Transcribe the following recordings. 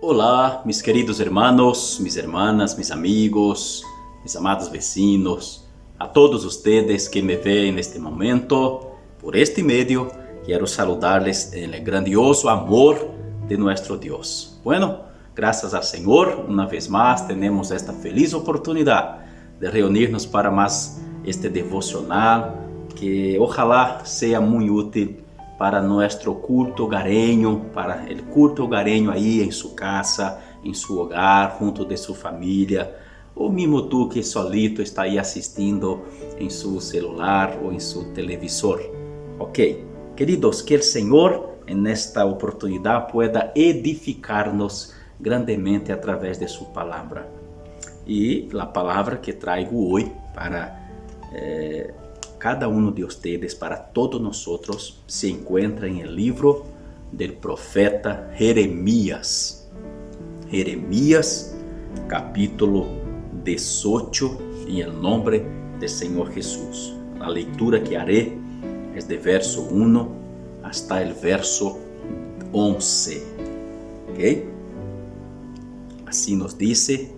Olá, mis queridos hermanos, mis hermanas, mis amigos, mis amados vecinos, a todos ustedes que me ven en este momento, por este medio, quiero saludarles en el grandioso amor de nuestro Dios. Bueno, gracias al Señor, una vez más tenemos esta feliz oportunidad de reunirnos para más este devocional que ojalá sea muy útil para nuestro culto hogareño, para el culto hogareño ahí en su casa, en su hogar, junto de su familia, ou mesmo tú que solito está aí assistindo em su celular ou em su televisor. Ok, queridos, que el Señor en esta oportunidad pueda edificar-nos grandemente a través de su palabra. E a palavra que traigo hoje para cada uno de ustedes, para todos nosotros, se encuentra en el libro del profeta Jeremías. Jeremías, capítulo 18, en el nombre del Señor Jesús. La lectura que haré es de verso 1 hasta el verso 11. ¿Ok? Así nos dice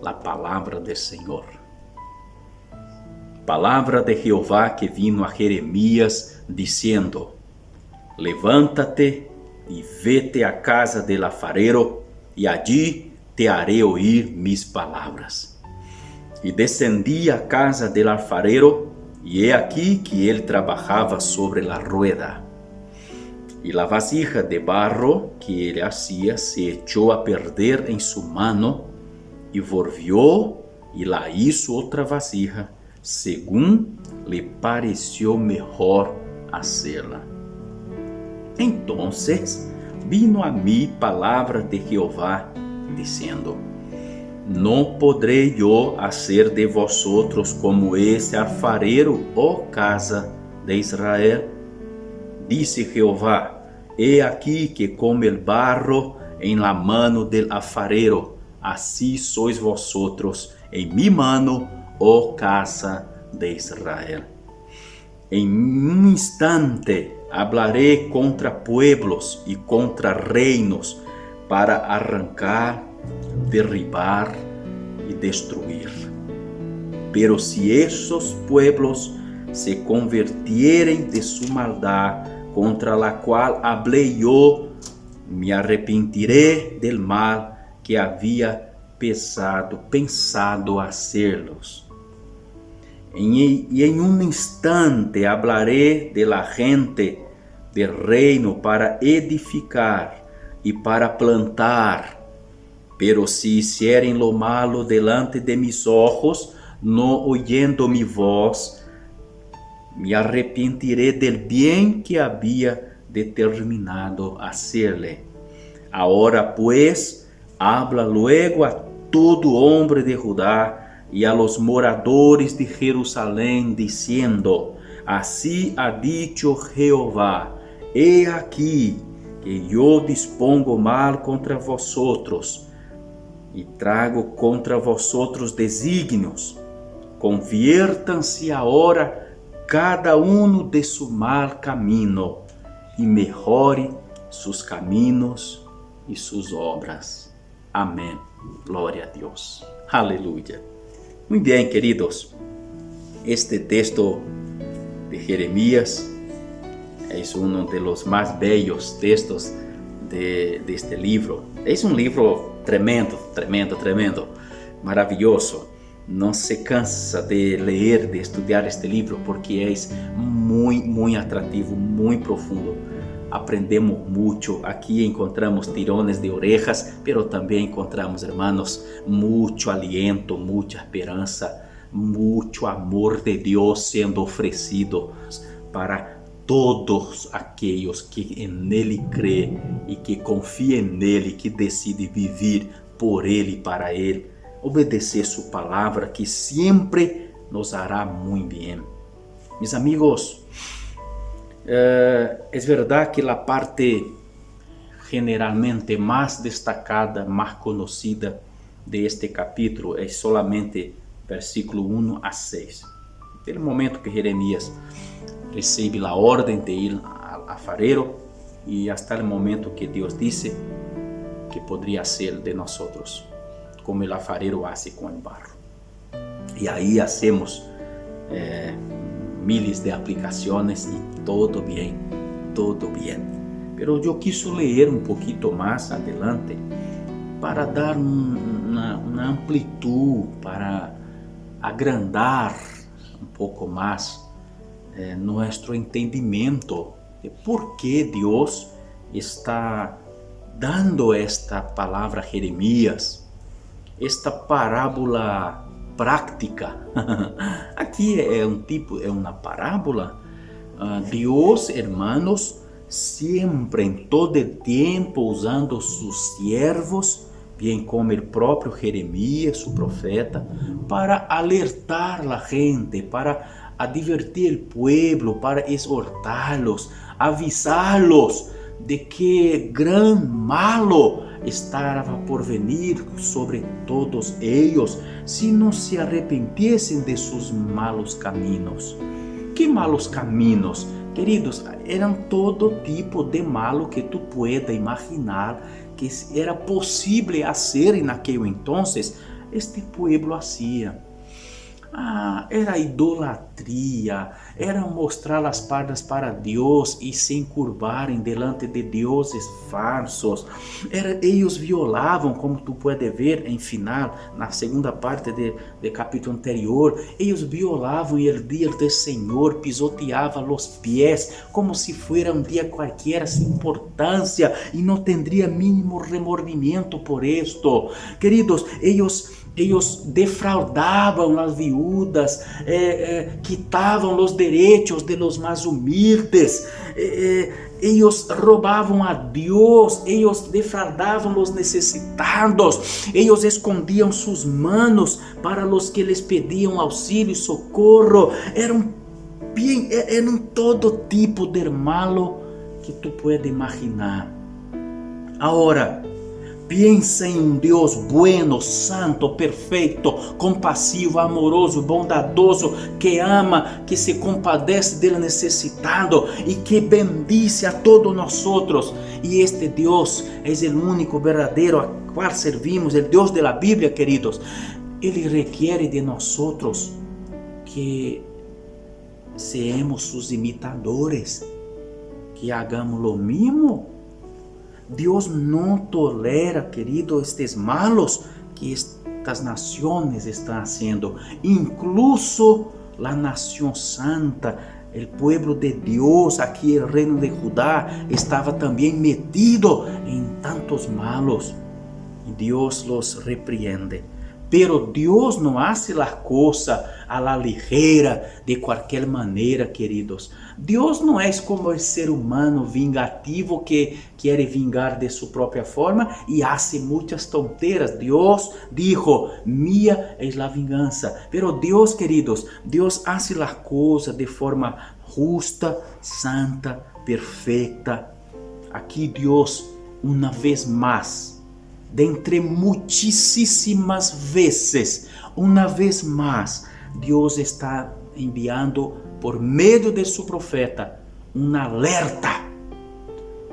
la palabra del Señor. Palavra de Jeová que vino a Jeremías, diciendo: Levántate y vete a casa del alfarero, y allí te haré oír mis palabras. Y descendí a casa del alfarero, y he aquí que él trabajaba sobre la rueda. Y la vasija de barro que él hacía se echó a perder en su mano, y volvió y la hizo otra vasija, según le pareció mejor hacerla. Entonces vino a mí palabra de Jehová, diciendo: No podré yo hacer de vosotros como ese alfarero, oh casa de Israel. Dice Jehová: He aquí que como el barro en la mano del alfarero, así sois vosotros en mi mano, oh casa de Israel. En un instante hablaré contra pueblos y contra reinos para arrancar, derribar y destruir. Pero si esos pueblos se convirtieren de su maldad contra la cual hablé yo, me arrepentiré del mal que había pensado hacerlos. Y en un instante hablaré de la gente del reino para edificar y para plantar. Pero si hicieren lo malo delante de mis ojos, no oyendo mi voz, me arrepentiré del bien que había determinado hacerle. Ahora pues, habla luego a todo hombre de Judá y a los moradores de Jerusalén, diciendo: Así ha dicho Jehová: He aquí que yo dispongo mal contra vosotros y trago contra vosotros desígnios. Conviértanse ahora cada uno de su mal camino y mejore sus caminos y sus obras. Amén. Gloria a Dios. Aleluya. Muy bien, queridos. Este texto de Jeremías es uno de los más bellos textos de este libro. Es un libro tremendo, maravilloso. No se cansa de leer, de estudiar este libro porque es muy atractivo, muy profundo. Aprendemos mucho, aquí encontramos tirones de orejas, pero también encontramos, hermanos, mucho aliento, mucha esperanza, mucho amor de Dios siendo ofrecido para todos aquellos que en Él creen y que confían en Él y que deciden vivir por Él y para Él, obedecer su palabra que siempre nos hará muy bien. Mis amigos, es verdad que la parte generalmente más destacada, más conocida de este capítulo es solamente versículo 1 a 6. Desde el momento que Jeremías recibe la orden de ir al alfarero y hasta el momento que Dios dice: que podría ser de nosotros, como el alfarero hace con el barro. Y ahí hacemos miles de aplicaciones y todo bien, todo bien. Pero yo quise leer un poquito más adelante para dar una amplitud, para agrandar un poco más nuestro entendimiento de por qué Dios está dando esta palavra a Jeremias, esta parábola práctica. Aqui é uma parábola. Deus, hermanos, sempre, em todo o tempo, usando sus siervos, bem como o próprio Jeremias, o profeta, para alertar a gente, para advertir o pueblo, para exortarlos, avisarlos de que gran malo estava por venir sobre todos ellos si no se arrepentiesen de sus malos caminos. Que malos caminos? Queridos, eram todo tipo de malo que tu pueda imaginar que era possível fazer em aquele entonces. Este pueblo hacía. Era idolatria, era mostrar as partes para Deus e se encurvarem delante de deuses falsos. Eles violavam, como tu pode ver em final, na segunda parte do capítulo anterior, eles violavam o dia do Senhor, pisoteavam os pés, como se fosse um dia qualquer, sem importância, e não tendria mínimo remordimento por isto. Queridos, eles defraudavam as viúvas, quitavam os direitos de los mais humildes, eles roubavam a Deus, eles defraudavam os necessitados, eles escondiam suas manos para os que lhes pediam auxílio e socorro. Eram todo tipo de malo que tu pode imaginar. Agora, pensa em um Deus bueno, santo, perfeito, compassivo, amoroso, bondadoso, que ama, que se compadece do necessitado e que bendice a todos nós. E este Deus é o único verdadeiro a qual servimos, o Deus da Bíblia, queridos. Ele requer de nós que seamos seus imitadores, que hagamos lo mismo. Deus não tolera, querido, estes malos que estas nações estão fazendo. Incluso a nação santa, o pueblo de Deus, aqui o reino de Judá, estava também metido em tantos malos. E Deus los repreende. Pero Deus não hace las cosas a la ligera, de qualquer maneira, queridos. Deus não é como o ser humano vingativo que quer vingar de sua própria forma e hace muitas tonteras. Deus dijo, mía es la vingança. Pero Deus, queridos, Deus hace las cosas de forma justa, santa, perfeita. Aqui Deus, uma vez mais, dentre muitíssimas vezes, uma vez mais, Deus está enviando por meio de seu profeta um alerta,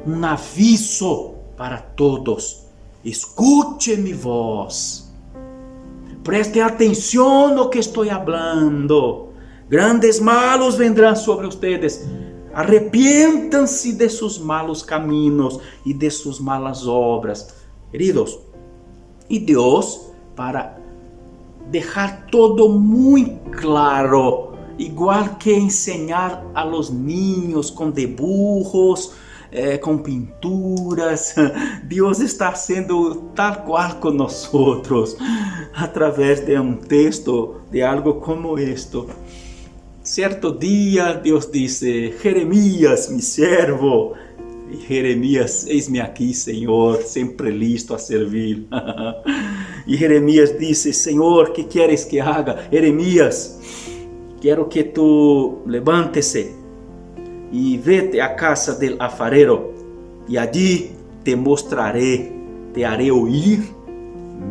um aviso para todos. Escute mi voz, preste atenção no que estou falando. Grandes malos vendrão sobre ustedes. Arrepientam-se de seus malos caminhos e de suas malas obras. Queridos, e Deus, para deixar todo muito claro, igual que ensinar a los niños com dibujos, com pinturas, Deus está sendo tal qual com nós, através de um texto, de algo como esto. Certo dia, Deus disse: Jeremias, mi servo. E Jeremias, eis-me aqui, Senhor, sempre listo a servir. E Jeremias disse: Senhor, que queres que haga? Jeremias, quero que tu levantes-se e vete à casa del alfarero, e allí te mostraré, te haré oír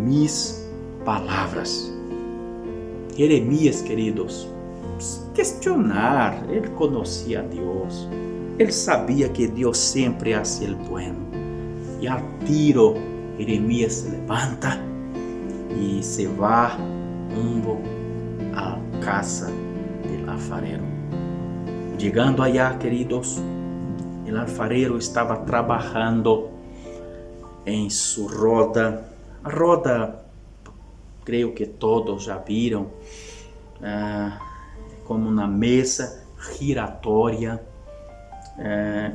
mis palavras. Jeremias, queridos, questionar, ele conhecia a Deus. Ele sabia que Deus sempre hace el bueno. E al tiro Jeremías se levanta y se va rumbo a casa del alfarero. Llegando allá, queridos, el alfarero estaba trabajando en su roda. A roda, creo que todos ya vieron, como una mesa giratoria.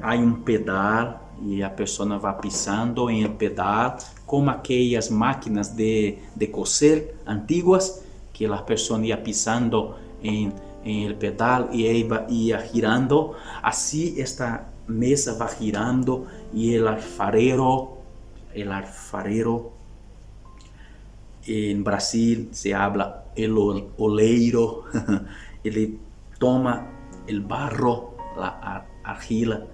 Hay un pedal e a pessoa vai pisando em el pedal, como aquelas máquinas de coser antiguas, que a pessoa ia pisando em el pedal e ia girando. Assim esta mesa vai girando e el alfarero, em Brasil se habla el oleiro, ele toma el barro, a argila,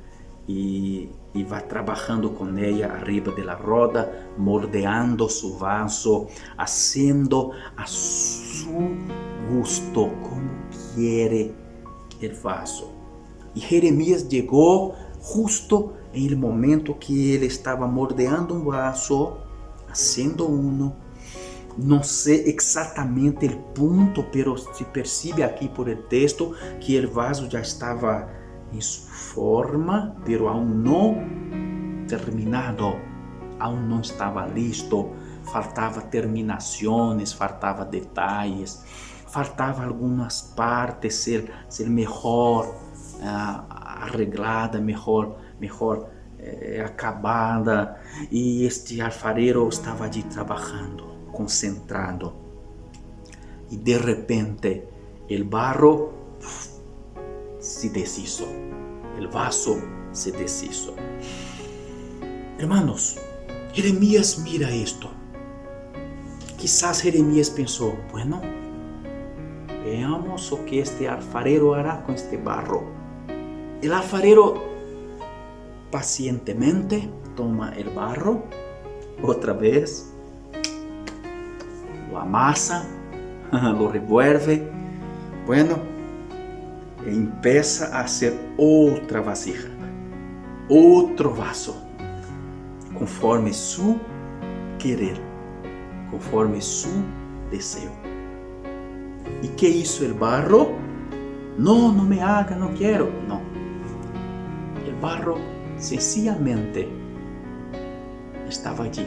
e vai trabalhando com ela arriba de la roda, moldeando su vaso, haciendo a su gusto, como quiere el vaso. E Jeremías chegou justo em el momento que ele estava moldeando um vaso, haciendo uno. Não sei exatamente o ponto, pero se percebe aqui por el texto que el vaso já estava em sua forma, pero aún não terminado, aún não estava listo, faltava terminações, faltava detalhes, faltava algumas partes ser melhor arreglada, melhor acabada, e este alfarero estava ali trabalhando, concentrado, e de repente el barro se deshizo, el vaso se deshizo. Hermanos, Jeremías mira esto. Quizás Jeremías pensó, bueno, veamos o que este alfarero hará con este barro. El alfarero pacientemente toma el barro, otra vez, lo amasa, lo revuelve, bueno, e empieza a hacer otra vasija, otro vaso, conforme su querer, conforme su deseo. ¿Y qué hizo el barro? No me haga, no quiero. No. El barro sencillamente estaba allí,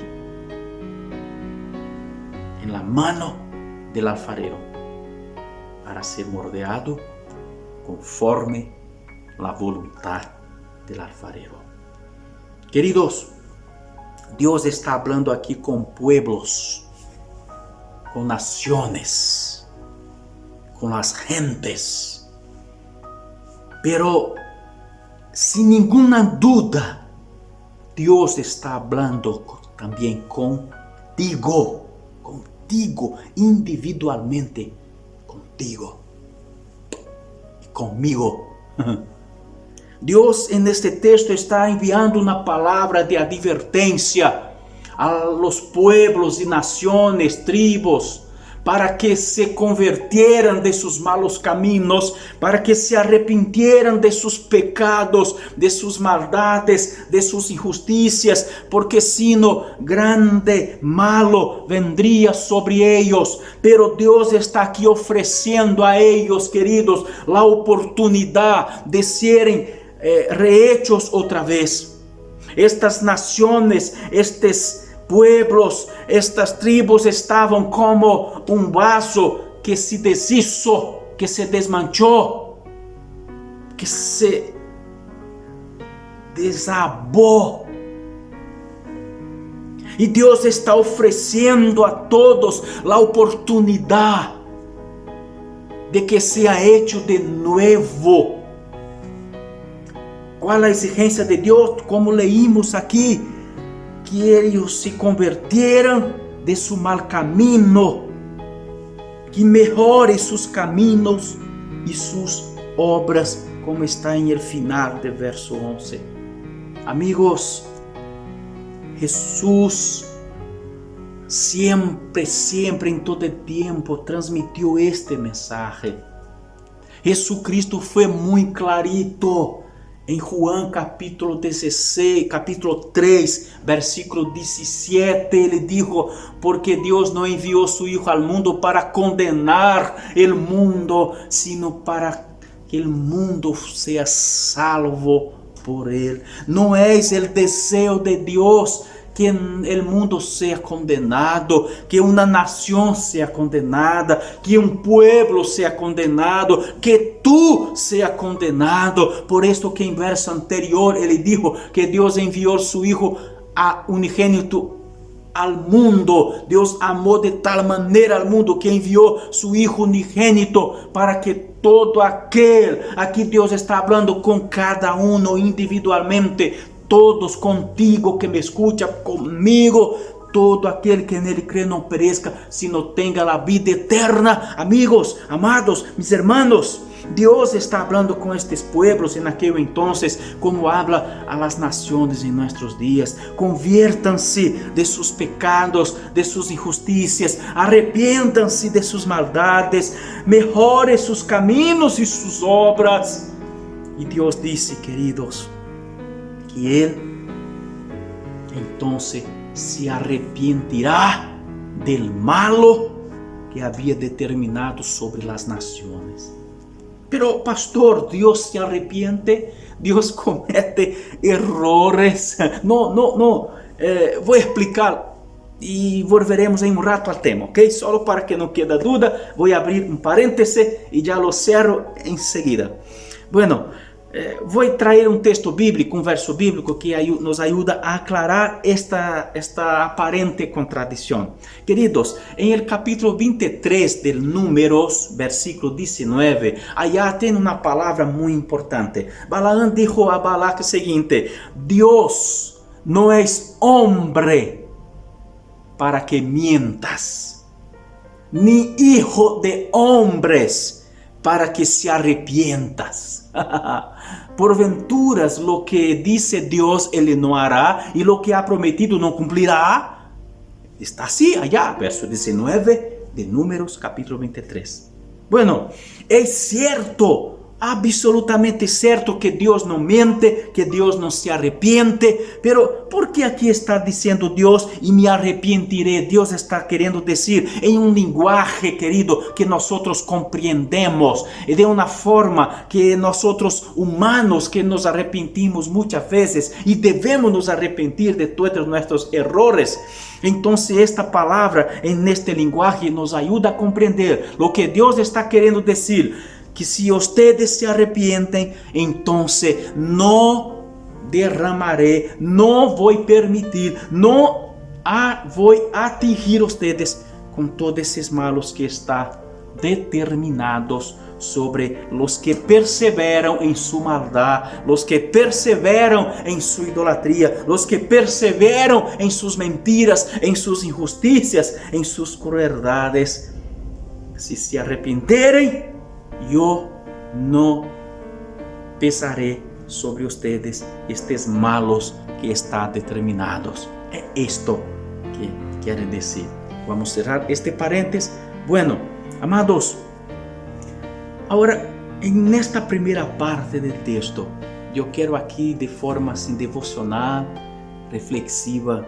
en la mano del alfarero, para ser moldeado conforme la voluntad del alfarero. Queridos, Dios está hablando aquí con pueblos, con naciones, con las gentes, pero sin ninguna duda, Dios está hablando también contigo, individualmente, contigo. Conmigo. Dios en este texto está enviando una palabra de advertencia a los pueblos y naciones, tribus, para que se convirtieran de sus malos caminos, para que se arrepintieran de sus pecados, de sus maldades, de sus injusticias, porque sino grande malo vendría sobre ellos. Pero Dios está aquí ofreciendo a ellos, queridos, la oportunidad de ser rehechos otra vez. Estas naciones, estos pueblos, estas tribus estavam como um vaso que se deshizo, que se desmanchou, que se desabou. E Deus está oferecendo a todos a oportunidade de que seja hecho de novo. Qual a exigência de Deus? Como leímos aqui, que ellos se convirtieran de su mal camino, que mejore sus caminos y sus obras, como está en el final del verso 11. Amigos, Jesús siempre, en todo el tiempo transmitió este mensaje. Jesucristo fue muy clarito Em Juan capítulo 16, capítulo 3, versículo 17, ele dijo, porque Deus não enviou su Hijo al mundo para condenar el mundo, sino para que el mundo sea salvo por él. No es el deseo de Dios que el mundo sea condenado, que una nación sea condenada, que un pueblo sea condenado, que tú sea condenado. Por esto que en verso anterior ele dijo que Dios envió su Hijo a unigénito al mundo. Dios amó de tal manera al mundo que envió su Hijo unigénito para que todo aquel, aquí Dios está hablando con cada uno individualmente, todos contigo que me escucha, conmigo, todo aquel que en él cree no perezca, sino tenga la vida eterna. Amigos, amados, mis hermanos, Dios está hablando con estos pueblos en aquel entonces, como habla a las naciones en nuestros días. Conviértanse de sus pecados, de sus injusticias, arrepiéntanse de sus maldades, mejore sus caminos y sus obras. Y Dios dice, queridos, que Él entonces se arrepentirá del malo que había determinado sobre las naciones. Pero pastor, Dios se arrepiente, Dios comete errores. No, voy a explicar y volveremos en un rato al tema, ¿ok? Solo para que no quede duda, voy a abrir un paréntesis y ya lo cierro enseguida. Bueno, voy a traer un texto bíblico, un verso bíblico que nos ayuda a aclarar esta aparente contradicción. Queridos, en el capítulo 23 del Números, versículo 19, allá tiene una palabra muy importante. Balaam dijo a Balac lo siguiente: Dios no es hombre para que mientas, ni hijo de hombres para que se arrepientas. Por venturas lo que dice Dios Él no hará, y lo que ha prometido no cumplirá. Está así allá, verso 19 de Números capítulo 23. Bueno, es cierto, absolutamente cierto que Dios no miente, que Dios no se arrepiente, pero ¿por qué aquí está diciendo Dios y me arrepentiré? Dios está queriendo decir en un lenguaje, querido, que nosotros comprendemos, de una forma que nosotros humanos que nos arrepentimos muchas veces y debemos nos arrepentir de todos nuestros errores. Entonces esta palabra en este lenguaje nos ayuda a comprender lo que Dios está queriendo decir. Que si ustedes se arrepienten, entonces no derramaré, no voy a permitir, no voy a atingir ustedes con todos esos malos que están determinados sobre los que perseveran en su maldad, los que perseveran en su idolatría, los que perseveran en sus mentiras, en sus injusticias, en sus crueldades. Si se arrepintieren, yo no pesaré sobre ustedes estos malos que están determinados. Es esto que quiere decir. Vamos a cerrar este paréntesis. Bueno, amados, ahora en esta primera parte del texto, yo quiero aquí de forma así devocional, reflexiva,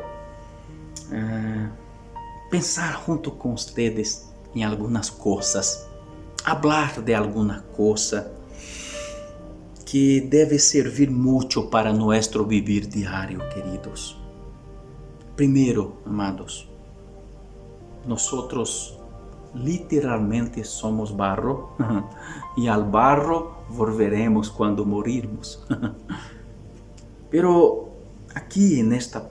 pensar junto con ustedes en algunas cosas. Hablar de alguna cosa que debe servir mucho para nuestro vivir diario, queridos. Primero, amados, nosotros literalmente somos barro y al barro volveremos cuando morirmos. Pero aquí en esta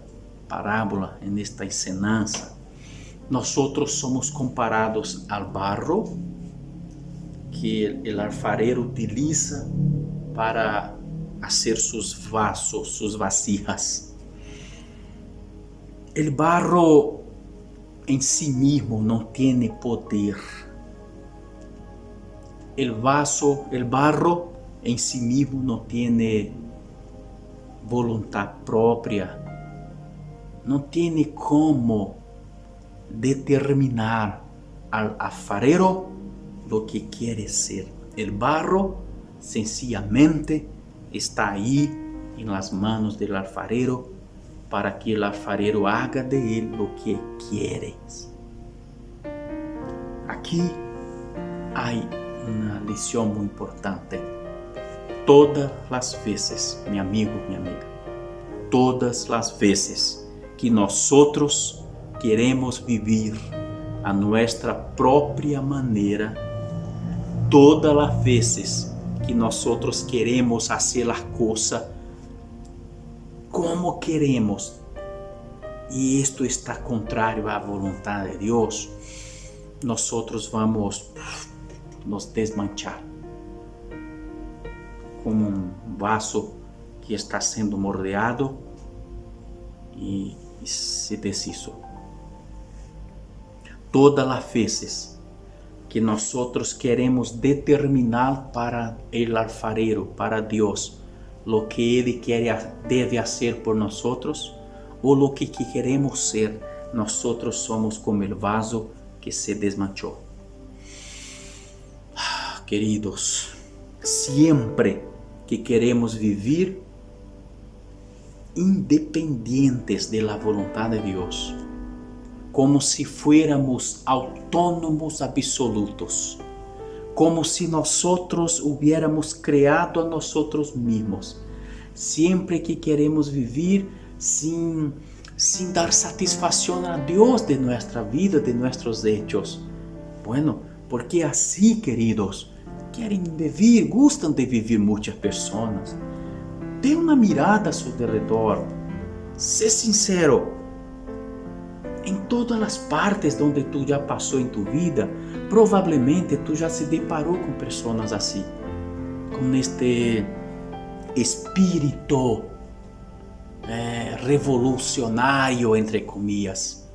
parábola, en esta enseñanza, nosotros somos comparados al barro que el alfarero utiliza para hacer sus vasos, sus vasijas. El barro en sí mismo no tiene poder. El barro en sí mismo no tiene voluntad propia. No tiene cómo determinar al alfarero lo que quiere ser. El barro sencillamente está ahí en las manos del alfarero para que el alfarero haga de él lo que quieres. Aquí hay una lección muy importante. Todas las veces, mi amigo, mi amiga, todas las veces que nosotros queremos vivir a nuestra propia manera, todas las veces que nosotros queremos hacer las cosas como queremos, y esto está contrario a la voluntad de Dios, nosotros vamos nos desmanchar como un vaso que está siendo moldeado y se deshizo. Todas las veces que nosotros queremos determinar para el alfarero, para Dios, lo que Él debe hacer por nosotros, o lo que queremos ser, nosotros somos como el vaso que se desmanchó. Queridos, siempre que queremos vivir independientes de la voluntad de Dios, como si fuéramos autónomos absolutos, como si nosotros hubiéramos creado a nosotros mismos, siempre que queremos vivir sin dar satisfacción a Dios de nuestra vida, de nuestros hechos. Bueno, porque así, queridos, quieren vivir, gustan de vivir muchas personas. Dê una mirada a su alrededor, sé sincero. En todas las partes donde tú ya pasó en tu vida, probablemente tú ya se deparó con personas así, con este espíritu revolucionario, entre comillas,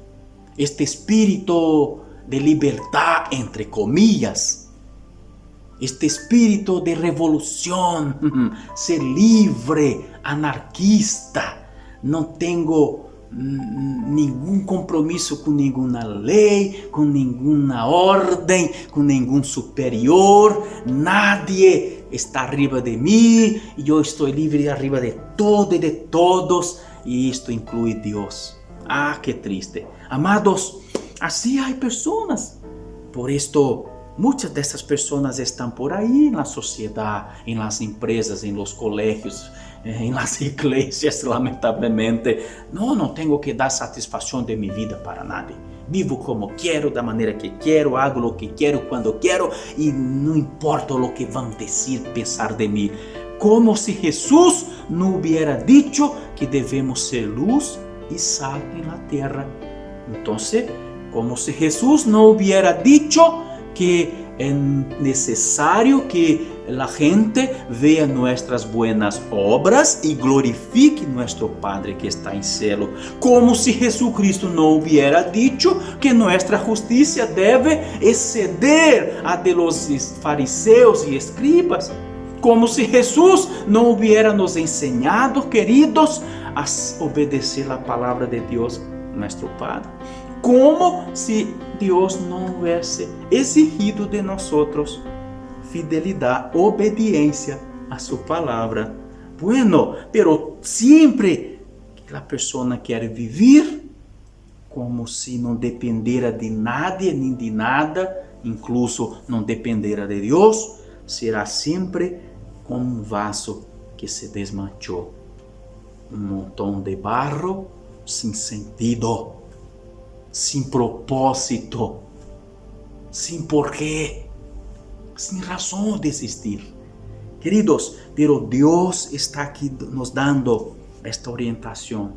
este espíritu de libertad, entre comillas, este espíritu de revolución, ser libre, anarquista, no tengo ningún compromiso con ninguna ley, con ninguna orden, con ningún superior, nadie está arriba de mí, yo estoy libre arriba de todo y de todos, y esto incluye Dios. Ah, qué triste. Amados, así hay personas. Por esto, muchas de estas personas están por ahí en la sociedad, en las empresas, en los colegios, en las iglesias, lamentablemente. No tengo que dar satisfacción de mi vida para nadie. Vivo como quiero, da manera que quiero, hago lo que quiero, cuando quiero, y no importa lo que van a decir, pensar de mí. Como si Jesús no hubiera dicho que debemos ser luz y sal en la tierra. Entonces, como si Jesús no hubiera dicho que es necesario que la gente vea nuestras buenas obras y glorifique nuestro Padre que está en cielo. Como si Jesucristo no hubiera dicho que nuestra justicia debe exceder a de los fariseos y escribas. Como si Jesús no hubiera nos enseñado, queridos, a obedecer la palabra de Dios, nuestro Padre. Como si Dios no hubiese exigido de nosotros fidelidad, obediencia a su palabra. Bueno, pero siempre que la persona quiere vivir como si no dependiera de nadie ni de nada, incluso no dependiera de Dios, será siempre como un vaso que se desmanchó, un montón de barro sin sentido, sin propósito, sin porqué, sin razón de existir. Queridos, pero Dios está aquí nos dando esta orientación.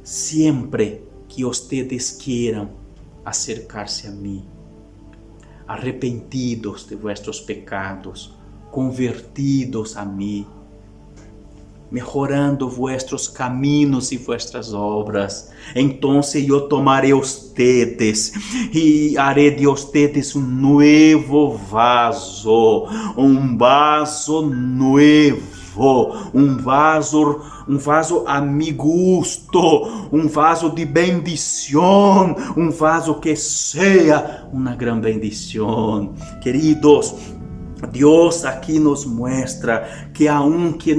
Siempre que ustedes quieran acercarse a mí, arrepentidos de vuestros pecados, convertidos a mí, mejorando vuestros caminos y vuestras obras, entonces yo tomaré ustedes y haré de ustedes un nuevo vaso nuevo, un vaso a mi gusto, un vaso de bendición, un vaso que sea una gran bendición. Queridos, Dios aquí nos muestra que aunque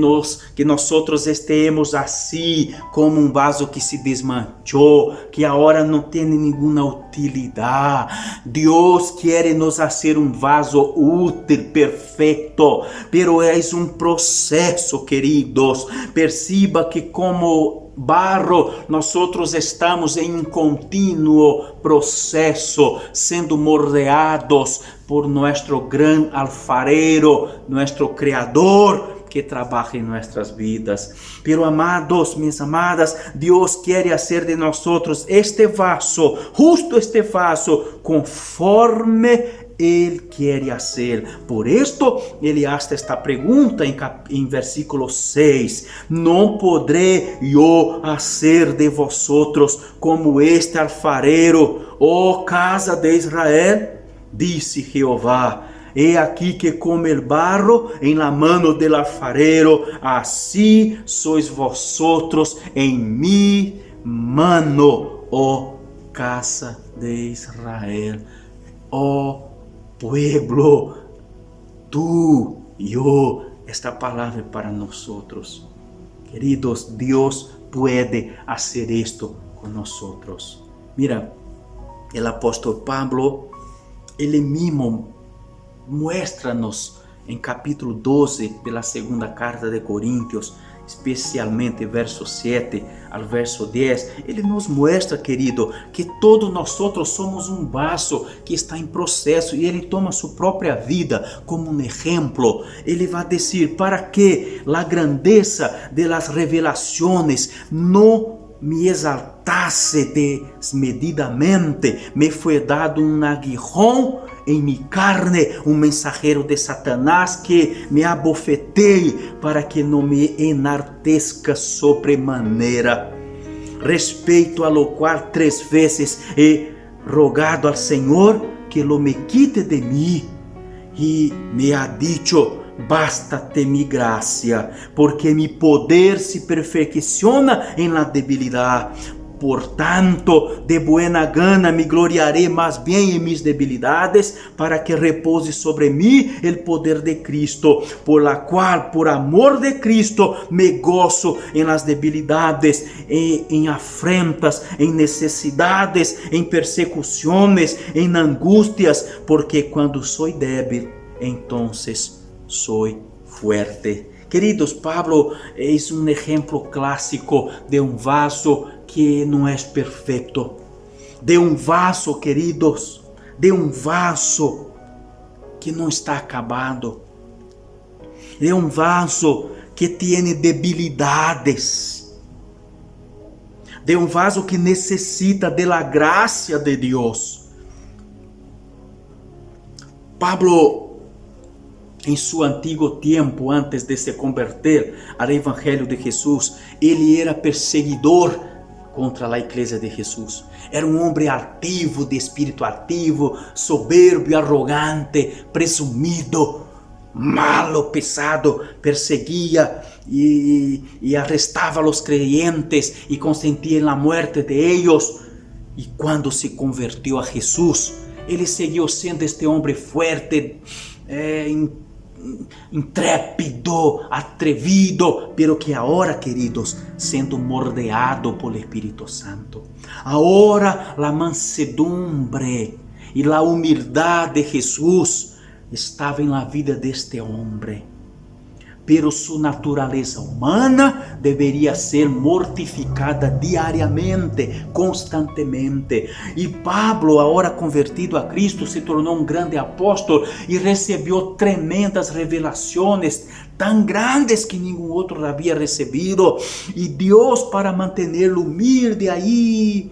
nosotros estemos así como un vaso que se desmanchó, que ahora no tiene ninguna utilidad, Dios quiere nos hacer un vaso útil, perfecto, pero es un proceso, queridos. Perciba que como barro, nosotros estamos en un continuo proceso, siendo moldeados por nuestro gran alfarero, nuestro creador, que trabaja en nuestras vidas. Pero amados, mis amadas, Dios quiere hacer de nosotros este vaso, justo este vaso, conforme Él quiere hacer. Por esto, Ele hace esta pergunta em versículo 6. ¿No podré yo hacer de vosotros como este alfarero, oh casa de Israel? Dice Jehová. He aquí que como el barro en la mano del alfarero, así sois vosotros en mi mano, oh casa de Israel. Oh pueblo, tú, yo, esta palabra para nosotros. Queridos, Dios puede hacer esto con nosotros. Mira, el apóstol Pablo, ele mismo muestra-nos em capítulo 12 da segunda carta de Coríntios, especialmente verso 7 ao verso 10, ele nos mostra, querido, que todos nós somos um vaso que está em processo, e ele toma sua própria vida como um exemplo. Ele vai dizer, para que a grandeza de las revelações não me exaltase desmedidamente, me foi dado um aguijón em minha carne, um mensageiro de Satanás que me abofeteie para que não me enartezca sobremaneira. Respeito a lo qual 3 vezes he rogado ao Senhor que lo me quite de mim, e me ha dicho, basta-te mi gracia, porque mi poder se perfecciona en la debilidad. Por tanto, de buena gana me gloriaré más bien en mis debilidades, para que repose sobre mí el poder de Cristo, por la cual, por amor de Cristo, me gozo en las debilidades, en afrentas, en necesidades, en persecuciones, en angustias, porque cuando soy débil, entonces soy fuerte. Queridos, Pablo es un ejemplo clásico de un vaso que no es perfecto, de un vaso, queridos, de un vaso que no está acabado, de un vaso que tiene debilidades, de un vaso que necesita de la gracia de Dios. Pablo, em seu antigo tempo, antes de se converter ao Evangelho de Jesus, ele era perseguidor contra a igreja de Jesus. Era um homem altivo, de espírito altivo, soberbio, arrogante, presumido, malo, pesado, perseguia e arrestava os creyentes e consentia na morte de ellos. E quando se converteu a Jesus, ele seguiu sendo este homem forte, intrépido, atrevido, pero que ahora, queridos, sendo moldeado por el Espíritu Santo, ahora la mansedumbre y la humildad de Jesús estava en la vida de este hombre, pero su naturaleza humana deveria ser mortificada diariamente, constantemente. E Pablo, agora convertido a Cristo, se tornou um grande apóstolo e recebeu tremendas revelações, tão grandes que nenhum outro havia recebido. E Deus, para manter-lo humilde aí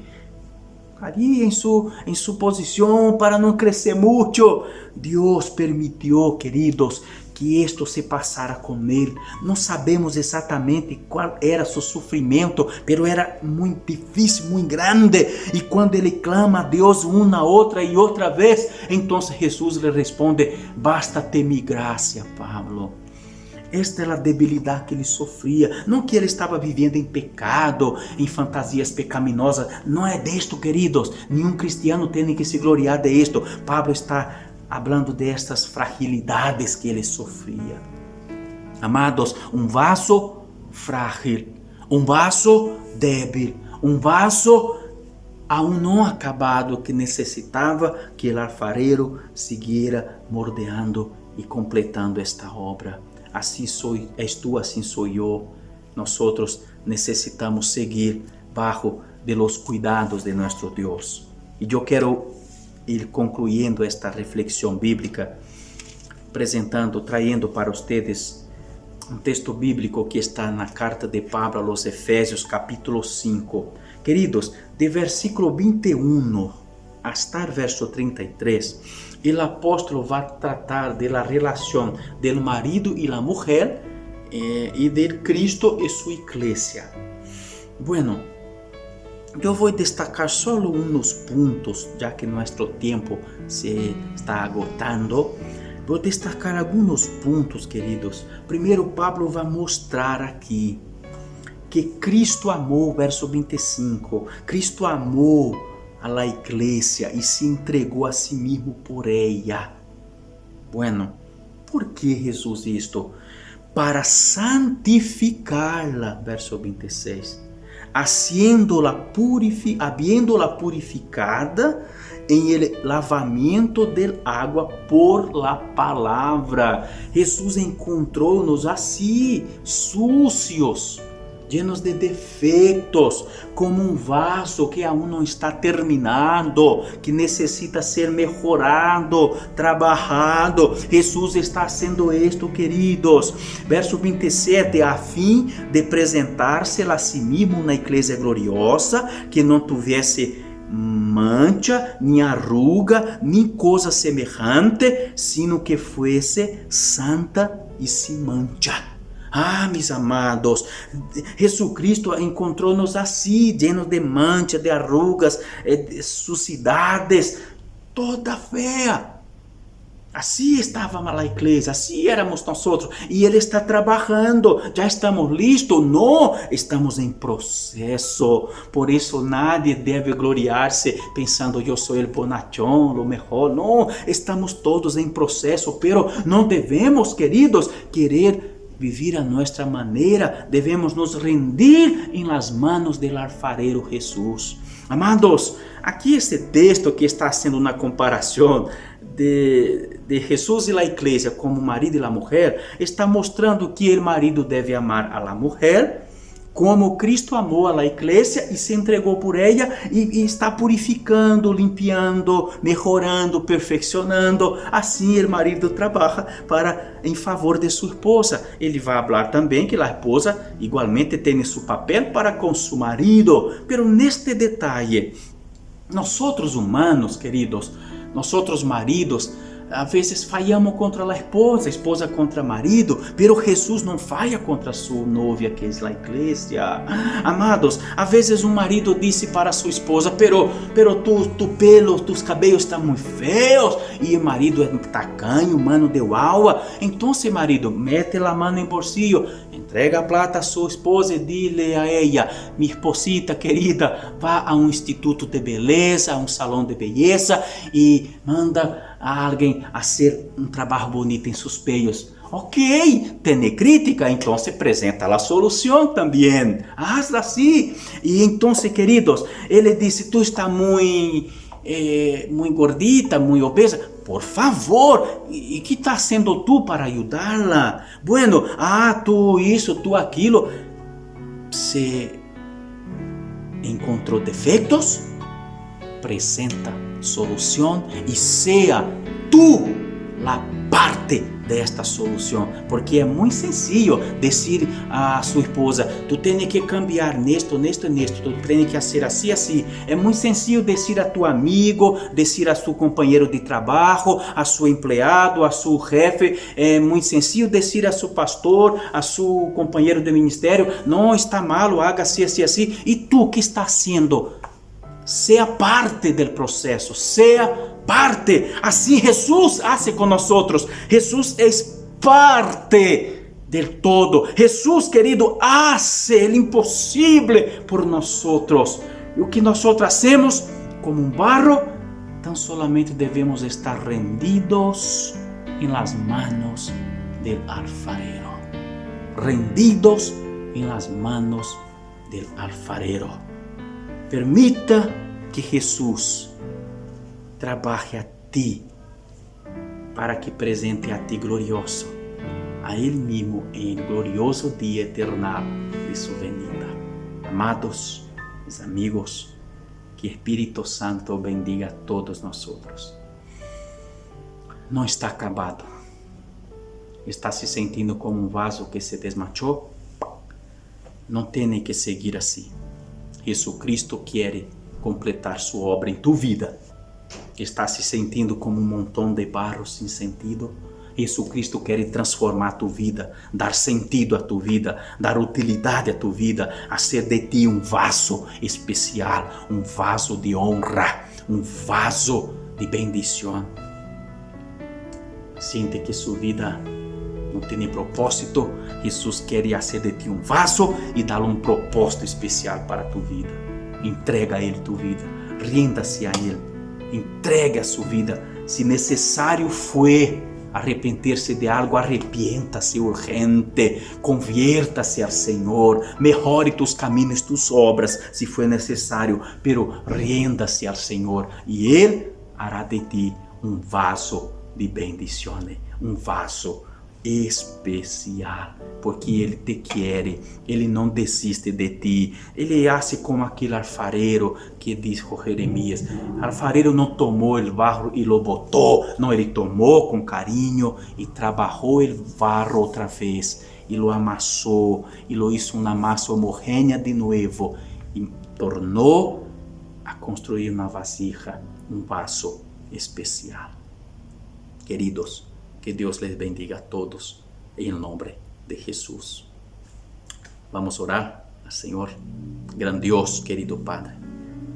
em sua posição, para não crescer muito, Deus permitiu, queridos, que isto se passara com ele. Não sabemos exatamente qual era seu sofrimento, pero era muito difícil, muito grande. E quando ele clama a Deus uma, outra e outra vez, então Jesus lhe responde, basta-te mi graça, Pablo. Esta é a debilidade que ele sofria. Não que ele estava vivendo em pecado, em fantasias pecaminosas. Não é disto, queridos. Nenhum cristiano tem que se gloriar de isto. Pablo está hablando de estas fragilidades que ele sofria. Amados, um vaso frágil, um vaso débil, um vaso aún não acabado que necessitava que o alfarero seguira moldeando e completando esta obra. Assim és tu, assim sou eu. Nós necessitamos seguir bajo de los cuidados de nosso Deus. E eu quero ir concluindo esta reflexão bíblica, trayendo para vocês um texto bíblico que está na carta de Pablo a los Efésios, capítulo 5. Queridos, de versículo 21 hasta el verso 33, o apóstolo vai tratar da relação do marido e da mulher e de Cristo e sua igreja. Bueno, eu vou destacar só uns pontos, já que nosso tempo se está agotando. Vou destacar alguns pontos, queridos. Primeiro, Pablo vai mostrar aqui que Cristo amou, verso 25, Cristo amou a la igreja e se entregou a si mesmo por ella. Bueno, por que Jesus isto? Para santificarla, verso 26, habiéndola purificada em el lavamento del agua por la palavra. Jesus encontrou-nos assim, sucios, llenos de defeitos, como um vaso que aún não está terminado, que necessita ser mejorado, trabalhado. Jesus está fazendo isto, queridos. Verso 27, a fim de apresentar-se a si mesmo na igreja gloriosa, que não tivesse mancha, nem arruga, nem coisa semejante, sino que fosse santa e sem mancha. Ah, meus amados, Jesus Cristo encontrou-nos assim, llenos de manchas, de arrugas, de suciedades, toda feia. Assim estava a igreja, assim éramos nós. E Ele está trabalhando. Já estamos listos? Não, estamos em processo. Por isso nadie deve gloriar-se pensando eu sou o bonachão, o melhor. Não, estamos todos em processo, pero não devemos, queridos, querer viver a nossa maneira. Devemos nos rendir em las manos del alfarero Jesus. Amados, aqui este texto que está sendo uma comparação de Jesus e a igreja como marido e a mulher, está mostrando que o marido deve amar a la mulher como Cristo amou a la igreja e se entregou por ela e está purificando, limpiando, mejorando, perfeccionando. Assim o marido trabalha em favor de sua esposa. Ele vai falar também que a esposa igualmente tem seu papel para com seu marido. Pero neste detalhe, nós humanos, queridos, nós maridos, às vezes falhamos contra a esposa contra o marido, pero Jesus não falha contra sua novia, que é a igreja. Amados, às vezes um marido disse para sua esposa, pero tu pelo, tus cabelos estão muito feios, e o marido é tacanho, mano de uau. Então, marido, mete a mão em bolsillo, entrega a plata a sua esposa e dile a ella, minha esposita querida, vá a um instituto de beleza, a um salão de beleza e manda a alguém a fazer um trabalho bonito em seus peios. Ok, tem crítica, então se apresenta a solução também. Hazla assim. E então, queridos, ele disse, tu está muito gordita, muito obesa. Por favor, e que está sendo tu para ajudá-la? Bueno, tu isso, tu aquilo. Se encontrou defeitos, apresenta solução e seja tu a parte desta solução, porque é muito sencillo dizer a sua esposa, tu tens que cambiar nesto, tu tens que fazer assim, assim. É muito sencillo dizer a tu amigo, dizer a seu companheiro de trabalho, a seu empleado, a seu jefe. É muito sencillo dizer a seu pastor, a seu companheiro de ministério, não está mal, haga assim, assim, assim. E tu que está sendo? Seja parte do processo, seja parte. Assim Jesus hace com nós. Jesus é parte del todo. Jesus, querido, hace o impossível por nós. E o que nós hacemos como um barro, Então solamente devemos estar rendidos en las manos del alfarero. Rendidos en las manos del alfarero. Permita que Jesús trabaje a ti para que presente a ti glorioso, a Él mismo en el glorioso día eternal de su venida. Amados, mis amigos, que Espíritu Santo bendiga a todos nosotros. No está acabado. Está se sentindo como um vaso que se desmanchou? Não tem que seguir assim. Jesucristo quer completar sua obra em tu vida. Está se sentindo como um montão de barro sem sentido? Jesucristo quer transformar a tu vida, dar sentido a tu vida, dar utilidade a tu vida, fazer de ti um vaso especial, um vaso de honra, um vaso de bendição. Siente que sua vida não tem propósito. Jesus quer fazer de ti um vaso e dar um propósito especial para a tu vida. Entrega a Ele tu vida, renda-se a Ele, entregue a sua vida. Se necessário foi arrepender-se de algo, arrepienta-se urgente, convierta-se ao Senhor, melhore tus caminhos, tus obras, se for necessário, pero renda-se ao Senhor e Ele hará de ti um vaso de bendição, um vaso especial, porque Ele te quer, Ele não desiste de ti. Ele hace como aquele alfarero que dijo Jeremias. Alfarero não tomou o barro e lo botou, não, ele tomou com carinho e trabalhou o barro outra vez e lo amassou e lo hizo uma massa homogênea de novo e tornou a construir uma vasija, um vaso especial. Queridos, que Deus les bendiga a todos, em nome de Jesus. Vamos orar al Senhor. Gran Dios, querido Padre,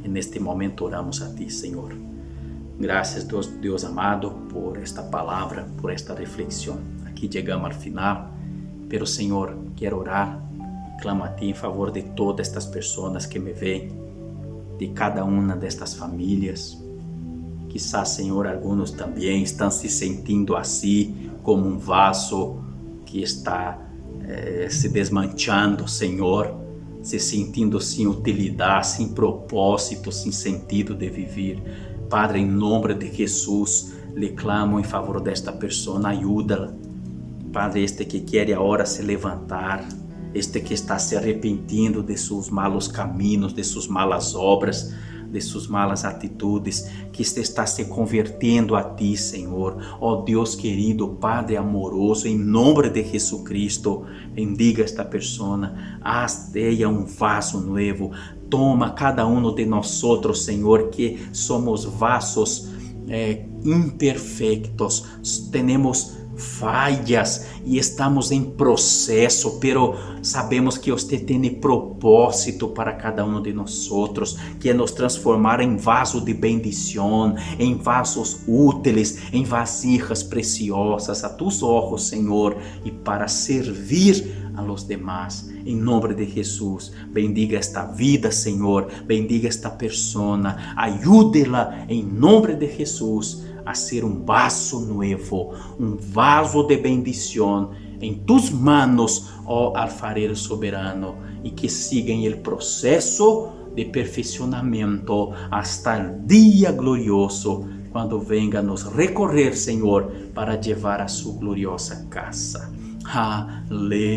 en este momento oramos a ti, Senhor. Gracias, Deus amado, por esta palavra, por esta reflexión. Aqui chegamos al final, pero Senhor, quero orar, clamo a ti em favor de todas estas pessoas que me veem, de cada uma destas famílias. Quizás, Senhor, alguns também estão se sentindo assim, como um vaso que está se desmanchando, Senhor, se sentindo sem utilidade, sem propósito, sem sentido de viver. Padre, em nome de Jesus, lhe clamo em favor desta pessoa, ajuda-la. Padre, este que quer agora se levantar, este que está se arrependendo de seus malos caminhos, de suas malas obras, de suas malas atitudes, que está se convertendo a ti, Senhor. Oh Deus querido, Padre amoroso, em nome de Jesucristo, bendiga esta pessoa, haz dela um vaso novo. Toma cada um de nós, Senhor, que somos vasos imperfeitos, temos falhas e estamos em processo, pero sabemos que você tem propósito para cada um de nós, que é nos transformar em vaso de bendição, em vasos úteis, em vasijas preciosas a tus ojos, Senhor, e para servir a los demás. Em nome de Jesus, bendiga esta vida, Senhor, bendiga esta persona, ayúdela em nome de Jesus a ser um vaso novo, um vaso de bendição em tus manos, ó alfarero soberano, e que siga em el processo de perfeccionamento hasta el dia glorioso, quando venga nos recorrer, Senhor, para levar a sua gloriosa casa. Aleluia,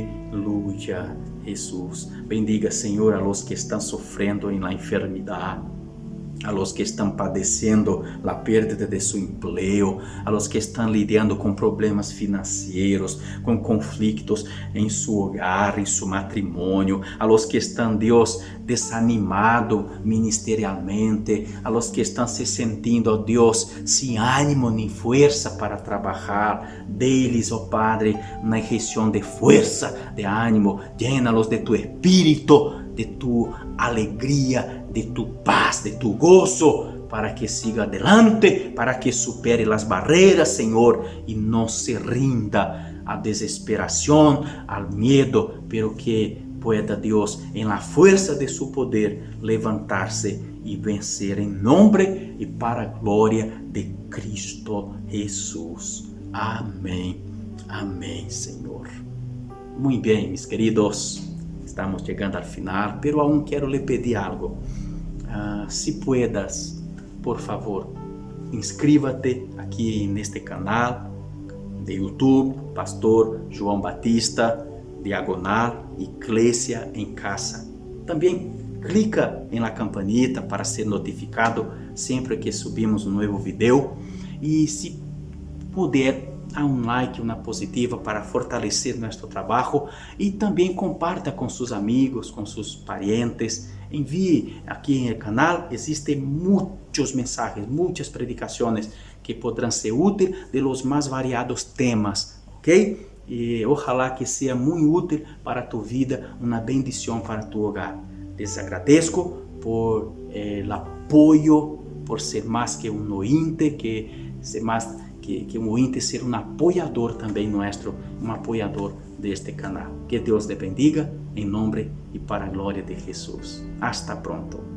Jesus. Bendiga, Senhor, a los que estão sofrendo em la enfermidade, a los que estão padecendo a perda de seu emprego, a los que estão lidando com problemas financeiros, com conflitos em seu hogar, em seu matrimônio, a los que estão, Deus, desanimado ministerialmente, a los que estão se sentindo, ó Deus, sem ânimo nem força para trabalhar, deles, ó Padre, uma injeção de força, de ânimo, llena-los de tu espírito, de tu alegria, de tu paz, de tu gozo, para que siga adelante, para que supere as barreiras, Senhor, e não se rinda à desesperação, ao medo, pero que pueda Dios en la fuerza de su poder levantarse y vencer en nombre y para gloria de Cristo Jesús. Amén. Amén, Señor. Muy bien, mis queridos. Estamos llegando al final, pero aún quiero le pedir algo. Si puedas, por favor, inscríbete aquí en este canal de YouTube, Pastor João Batista, diagonal Iglesia en Casa. También clica en la campanita para ser notificado siempre que subimos un nuevo video. Y si puder, a un like, una positiva para fortalecer nuestro trabajo, y también comparta con sus amigos, con sus parientes. Envíe aquí en el canal, existen muchos mensajes, muchas predicaciones que podrán ser útiles de los más variados temas, ¿ok? Y ojalá que sea muy útil para tu vida, una bendición para tu hogar. Les agradezco por el apoyo, por ser más que un oyente, que ser más que un oyente, ser un apoyador también nuestro, un apoyador de este canal. Que Dios te bendiga en nombre y para gloria de Jesús. Hasta pronto.